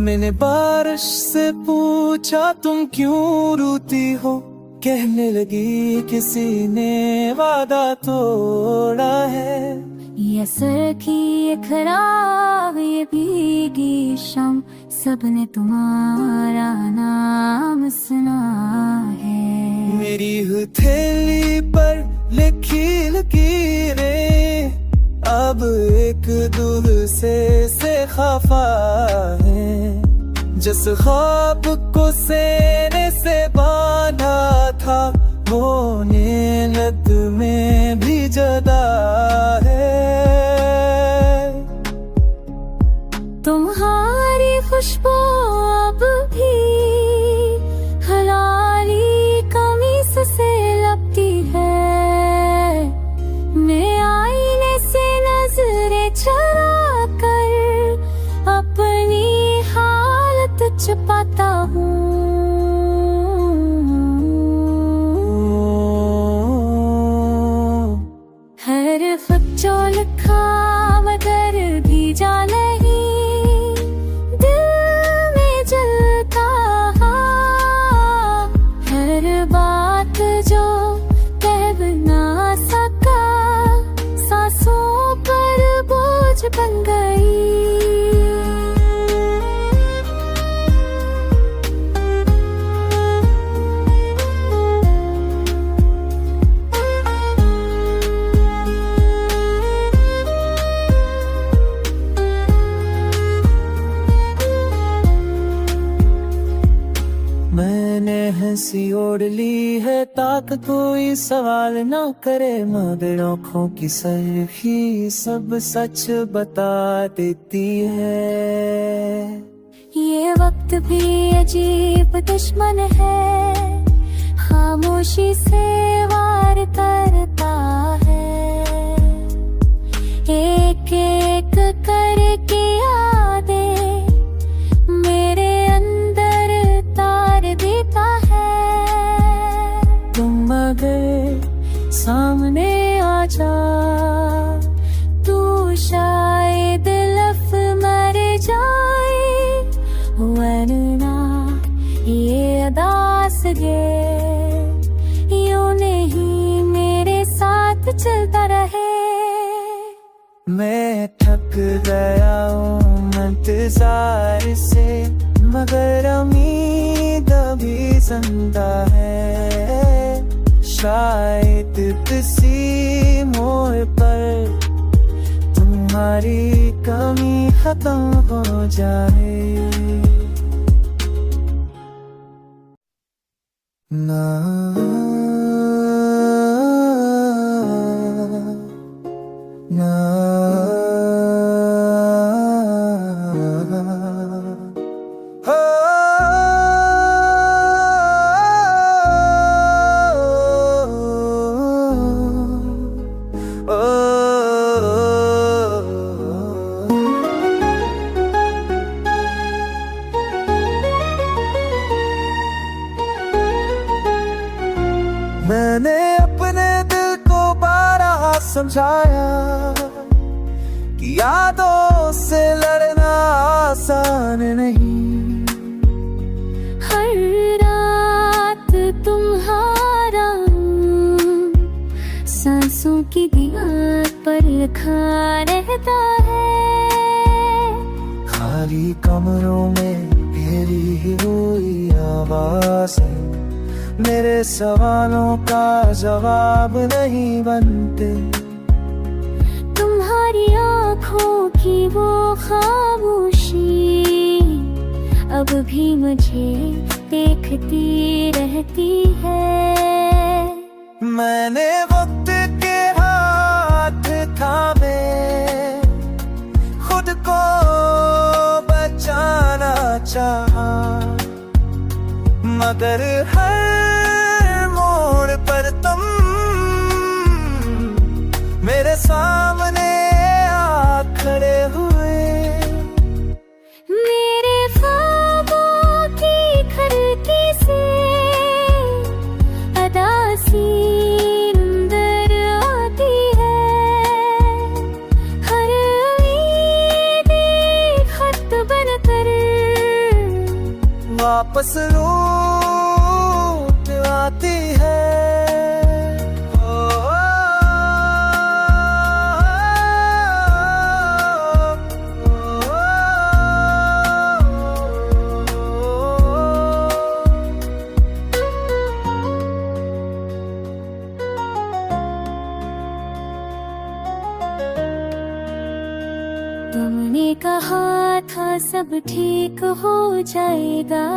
मैंने बारिश से पूछा तुम क्यों रोती हो, कहने लगी किसी ने वादा तोड़ा है। ये सर की ये खराब ये भीगी शाम, सबने तुम्हारा नाम सुना है। मेरी हथेली पर लिखी लकीरें अब एक दूसरे से खफा है। जिस ख्वाब को सीने से बांधा था वो नींद में भी जुदा है। तुम्हारी खुशबू अब भी हलाली कमीज से लगती है। मैं आईने से नजरें चुरा कर अपनी हालत छुपाता हूँ। हर खत जो लिखा मगर भीजा नहीं, दिल में जलता हर बात जो कह ना सका, सांसों पर बोझ बन गई। मैंने हंसी ओढ़ ली है ताकि कोई सवाल ना करे, मगर आँखों की सरखी सब सच बता देती है। ये वक्त भी अजीब दुश्मन है, खामोशी से वार करता है। एक एक करके यादें मेरे अंदर तार देता है। तुम अगर सामने आ जा तू शायद लफ मर जाए, वरना ये अदास गे यूं नहीं मेरे साथ चलता रहे। मैं थक गया हूँ इंतजार से, मगर उम्मीद अभी जिंदा है। शायद किसी मोड़ पर तुम्हारी कमी खत्म हो जाए। ना ना मैंने अपने दिल को बारहा समझाया कि यादों से लड़ना आसान नहीं। हर रात तुम्हारा सांसों की दीवार पर लिखा रहता है। खाली कमरों में घेरी हुई आवाज़ें मेरे सवालों का जवाब नहीं बनते। तुम्हारी आँखों की वो खामोशी अब भी मुझे देखती रहती है। मैंने वक्त के हाथ थामे खुद को बचाना चाहा, मगर हर मोड़ पर तुम मेरे सामने आ खड़े हुए। मेरे ख्वाबों की खिड़की से अदासी अंदर आती है। हर उम्मीद खत बनकर वापस लौट आती है। तुमने कहा था सब ठीक हो जाएगा,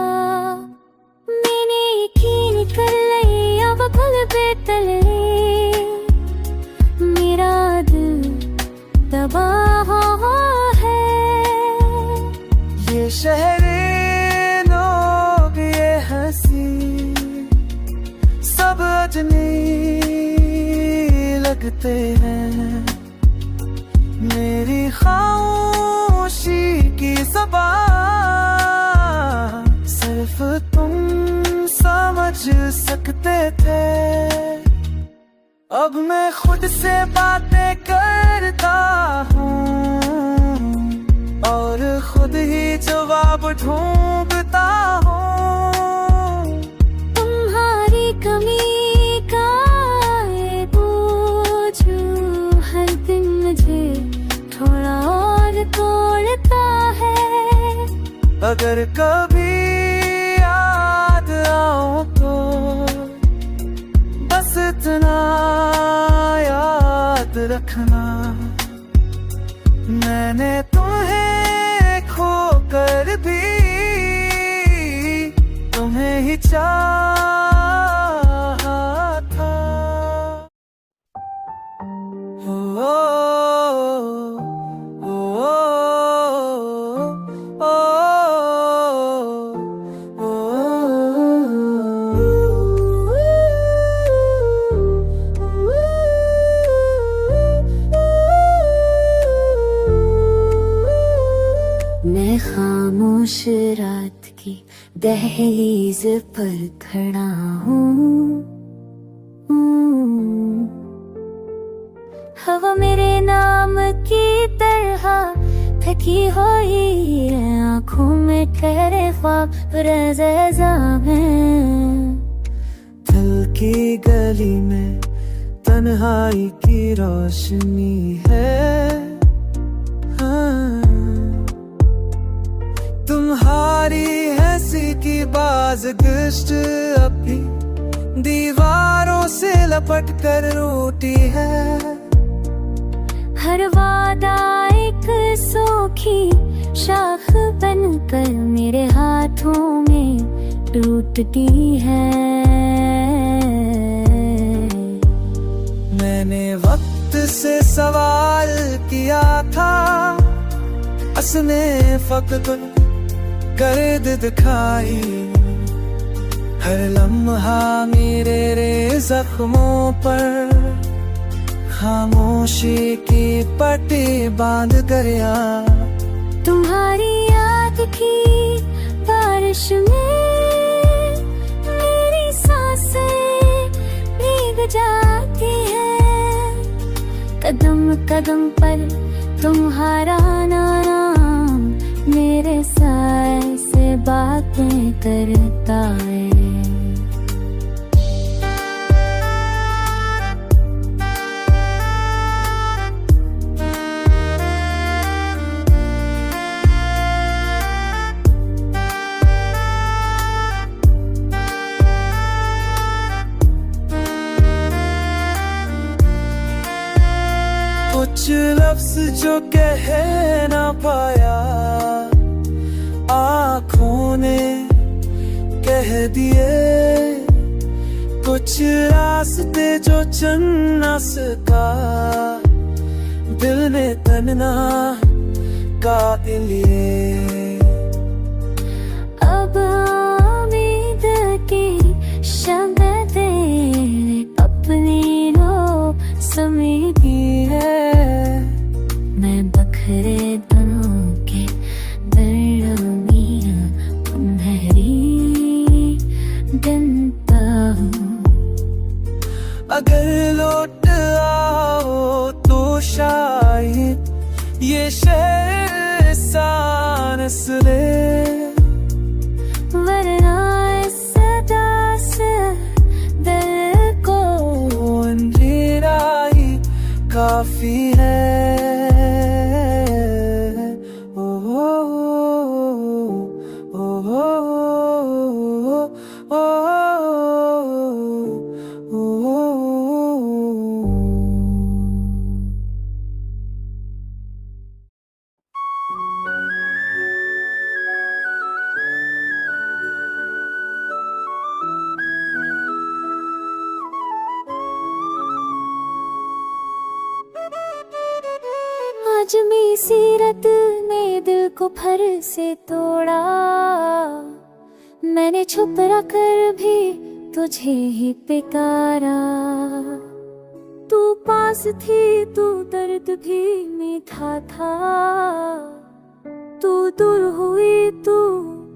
मैंने यकीन कर लिया अब पल पे तले। मेरा दिल दबा है, ये शहरे लोग ये हंसी सब अजनी लगते हैं। मेरी खामोशी की ज़बान सिर्फ तुम समझ सकते थे। अब मैं खुद से बातें करता हूँ और खुद ही जवाब ढूंढता हूँ। तुम्हारी कमी का ये बोझ हर दिन मुझे थोड़ा और तोड़ता है। अगर कभी याद आओ तो बस इतना याद रखना, मैंने तुम्हें खोकर भी तुम्हें ही चाहा था। ओ, मैं खामोश रात की दहलीज पर खड़ा हूँ। हवा मेरे नाम की तरह थकी हुई है, आँखों में ठहरे ख्वाब रज़ा में। दिल की गली में तन्हाई की रोशनी है। हाँ, तुम्हारी हंसी की बाज़गिश्त अपनी दीवारों से लपट कर रोटी है। हर वादा एक सूखी शाख बनकर मेरे हाथों में टूटती है। मैंने वक्त से सवाल किया था, उसने फकत गर्द दिखाई। हर लम्हा मेरे जख्मों पर खामोशी की पट्टी बांध कर या। तुम्हारी याद की बारिश में मेरी सांसें भीग जाती हैं। कदम कदम पर तुम्हारा नाम मेरे साए से बातें करता है। कुछ लफ्ज जो कह ना पाया, आँखों ने कह दिए। कुछ रास्ते जो चल ना सका, दिल ने तन्ना का लिए। अब उम्मीद की शब्दें अपनी लो समेटी है। मैं बखरे दिनों के दरमियां सुनहरी गिनता हूँ। अगर लौट आओ तो शायद ये शहर सांस ले, वरना ओ हो ओ हो ओ हो। आज मेरी सीरत ने दिल को फर से तोड़ा, मैंने छुप रखकर भी तुझे ही पुकारा। तू पास थी तू दर्द भी मीठा था, तू दूर हुई तू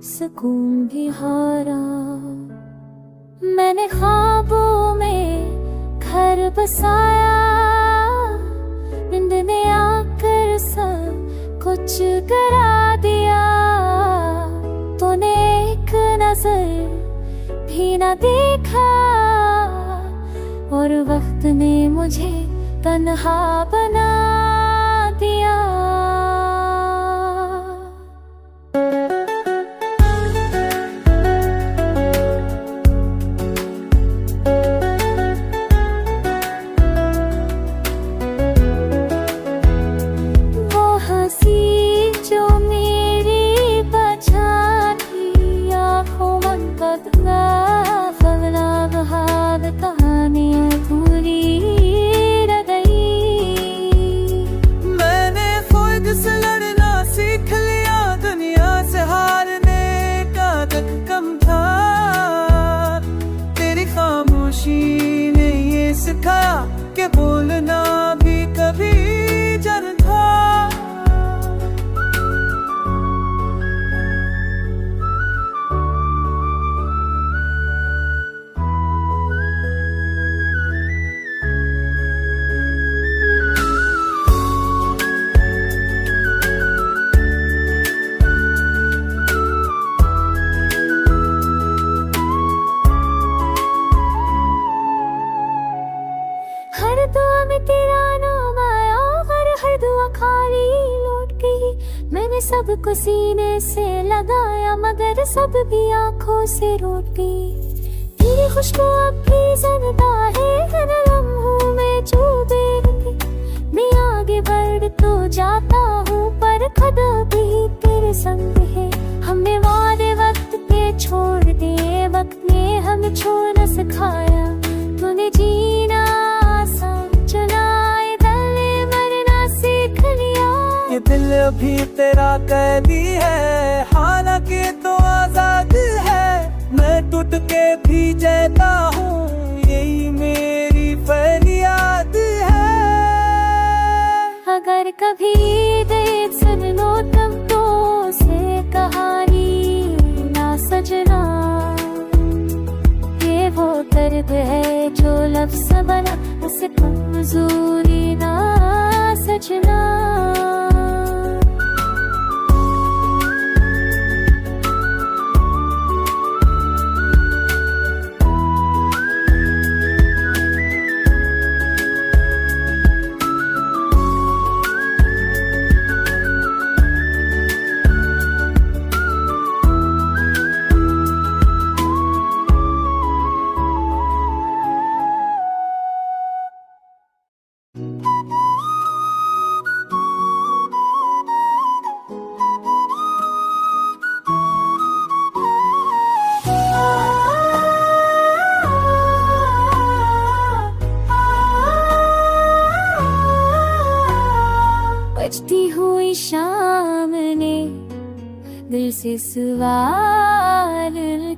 सुकून भी हारा। मैंने ख्वाबों में घर बसाया, नींद ने आकर सब कुछ करा दिया। तूने एक नजर भी न देखा, और वक्त ने मुझे तन्हा बना दिया। सिखाया कि बोलना भी कभी जर था। हर दुआ में तेरा नाम आया, हर दुआ खाली लौट गई। मैंने सबको सीने से लगाया, मगर सब भी आंखों से रोट गई। तेरी खुशबू अब भी जिंदा है, हर लम्हों में जो बेरती। मैं आगे बढ़ तो जाता हूँ, पर खुदा भी तेरे संग है। हमने वादे वक्त पे छोड़ दिए, वक्त ने हमें छोड़ना सिखाया। तूने जीना चलाए, दिल मरना सीख लिया। ये दिल अभी तेरा कैदी है, हालांकि तो आजाद है। मैं टूट के भी जीता हूँ, यही मेरी फरियाद है। अगर कभी देख सुन लो तब तो से कहानी ना सजना। ये वो दर्द है जो लफ्ज़ बना, उसे कमजोरी ना सजना। बजती हुई शाम ने दिल से सवाल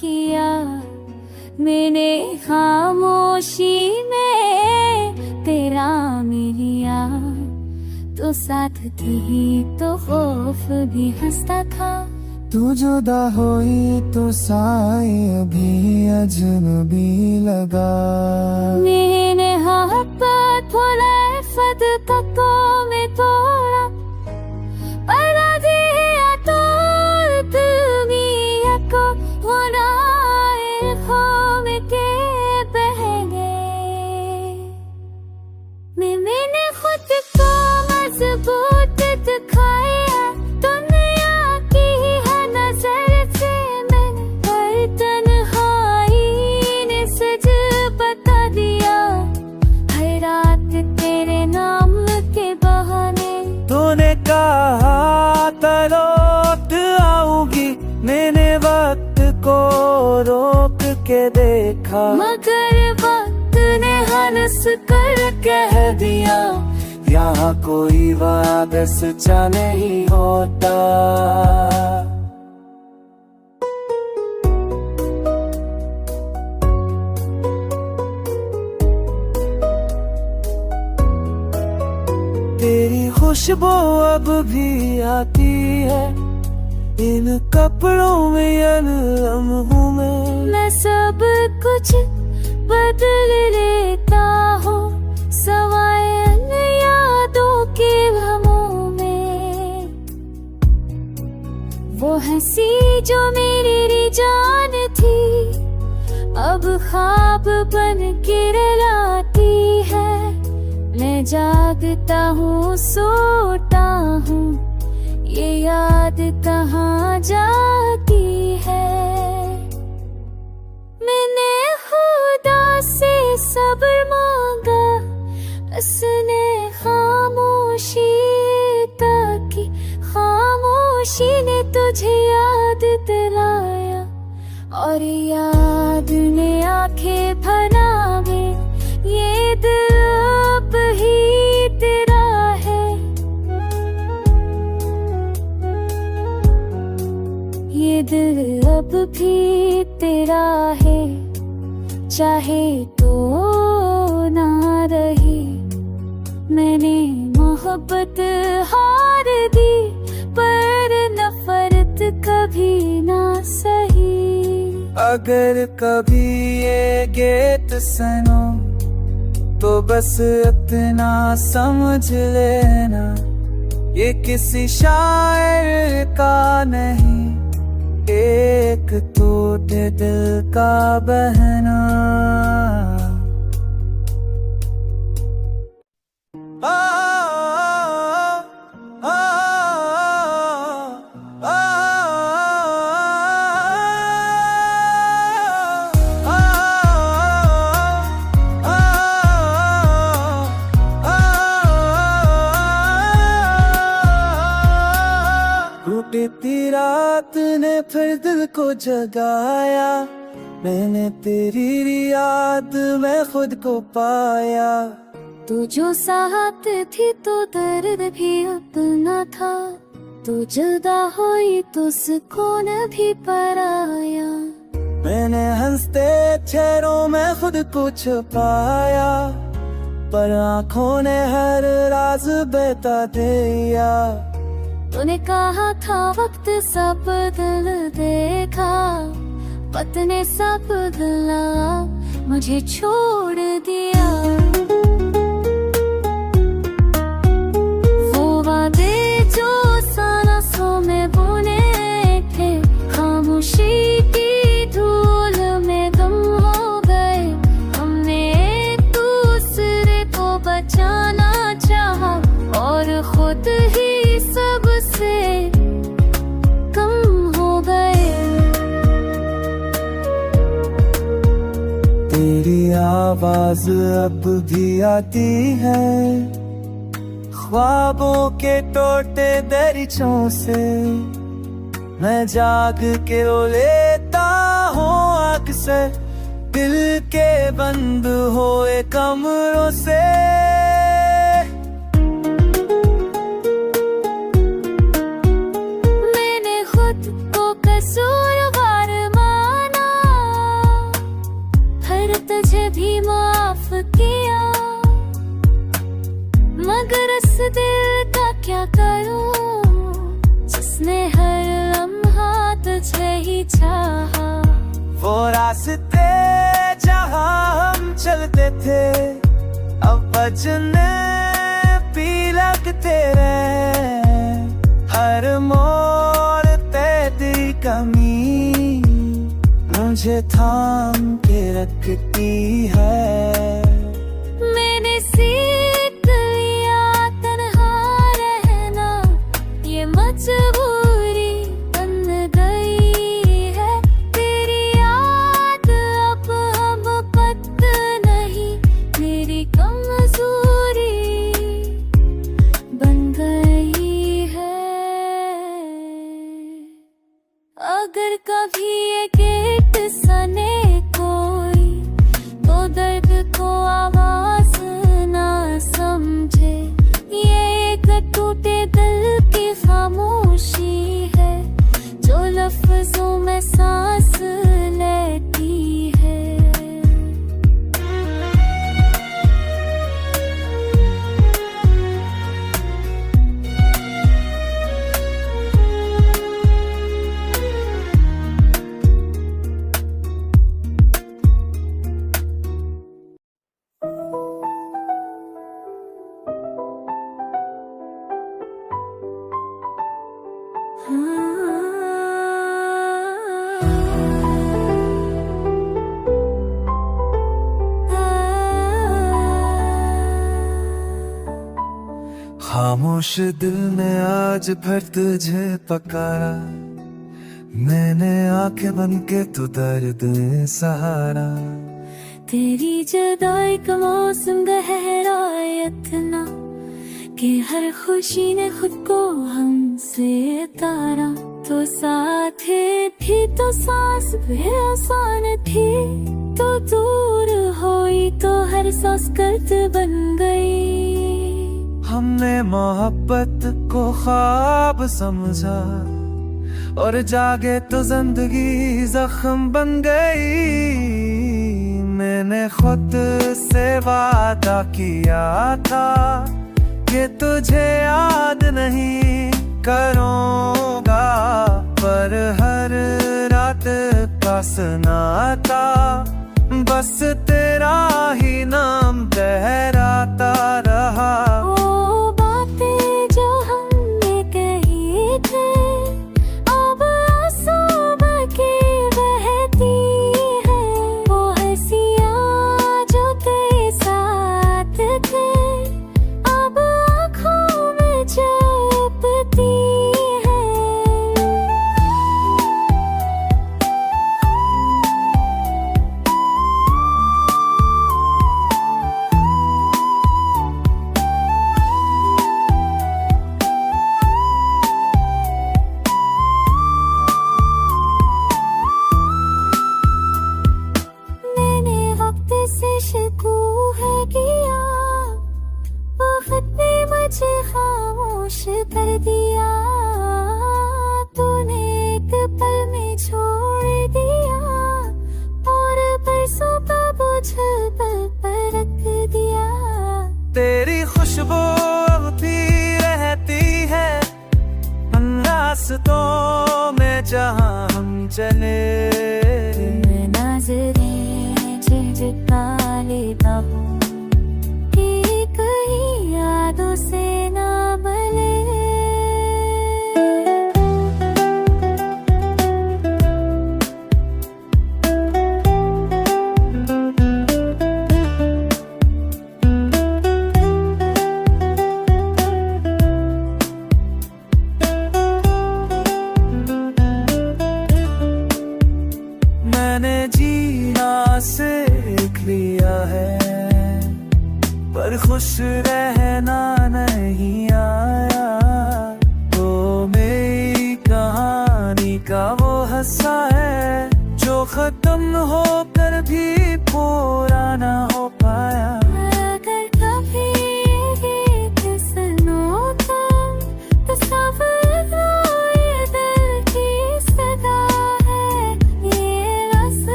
किया। मैंने खामोशी में तेरा मिलिया। तो साथ थी तो खौफ भी हंसता था। तू जुदा हुई तो साए अभी अजनबी लगा। मैंने हाथ पर थोड़ा फद तको में तोड़ा। पड़ा दिया तो तुम्हें को होना खो में के बह गए। मैंने खुद को उन्होंने कहा लौट आऊंगी, मैंने वक्त को रोक के देखा, मगर वक्त ने हंस कर कह दिया, यहाँ कोई वादा सच्चा नहीं होता। तेरी खुशबू अब भी आती है इन कपड़ों में, इन लम्हों में। मैं सब कुछ बदल लेता हूँ सवाए इन यादों के भ्रमों में। वो हंसी जो मेरी जान थी, अब ख्वाब बन के रुलाती है। मैं जागता हूँ सोता हूँ, ये याद कहाँ जाती है। मैंने खुदा से सब्र मांगा, उसने खामोशी ताकि, खामोशी ने तुझे याद दिलाया, और याद ने आंखें भरावे। ये दिल अब ही तेरा है, ये दिल अब भी तेरा है। चाहे तो ना रही, मैंने मोहब्बत हार दी, पर नफरत कभी ना सही। अगर कभी ये गेट सुनो तो बस इतना समझ लेना, ये किसी शायर का नहीं, एक टूटे दिल का बहना। बीती रात ने फिर दिल को जगाया, मैंने तेरी याद में खुद को पाया। तू जो साथ थी तो दर्द भी अपना था, तू जुदा हुई तो सुकून भी पराया। मैंने हंसते चेहरों में खुद को छुपाया, पर आँखों ने हर राज बता दिया। तूने कहा था वक्त सा बदल देखा, वक्त ने सा बदला, मुझे छोड़ दिया। वो वादे जो सांसों में बुने थे, खामोशी की धूल में गुम हो गए। हमने एक दूसरे को बचाना चाहा, और खुद ही सबसे कम हो गए। तेरी आवाज अब भी आती है ख्वाबों के टूटे दरिचों से। मैं जाग के रो लेता हूँ अक्सर, दिल के बंद हुए कमरों से। कसूरवार माना, हर तुझे भी माफ किया, मगर इस दिल का क्या करूं, जिसने हर लम्हा तुझे ही चाहा। वो रास्ते जहाँ हम चलते थे, अब बजने भी लगते रहे। हर मोड़ तेरी कमी मुझे थाम के रखती है। मैंने सीख लिया तन्हा रहना, ये मजबूरी बन गई है। तेरी याद अब हम पत नहीं, मेरी कमजोरी बन गई अगर कभी ये गेट सने कोई तो दर्द को आवाज ना समझे, ये एक टूटे दिल की खामोशी है जो लफ्जों में सांस लेती है। खामोश दिल ने आज फिर तुझे पकारा, मैंने आंखें बंद के तो दर्द सहारा। तेरी जुदाई का मौसम गहरा इतना कि हर खुशी ने खुद को हमसे तारा। तो साथ थी तो सांस भी आसान थी, तो दूर हुई तो हर सांस कर्द बन गई। हमने मोहब्बत को ख्वाब समझा और जागे तो जिंदगी जख्म बन गई। मैंने खुद से वादा किया था कि तुझे याद नहीं करूँगा, पर हर रात का सुनाता बस तेरा ही नाम दोहराता रहा। वो बातें जो हमने कही थी अब आंसू बहके बहती है, वो हंसियाँ जो तेरे साथ थे अब आँखों में चुभती है। मैंने वक्त से शिकू है किया, वक्त ने मुझे खामोश कर दिया। तूने एक पल में छोड़ दिया और बरसों का बोझ पल पर रख दिया। तेरी खुशबू अब भी रहती है रास्तों में जहाँ हम चले। मैं नजरें झिझका लेता हूँ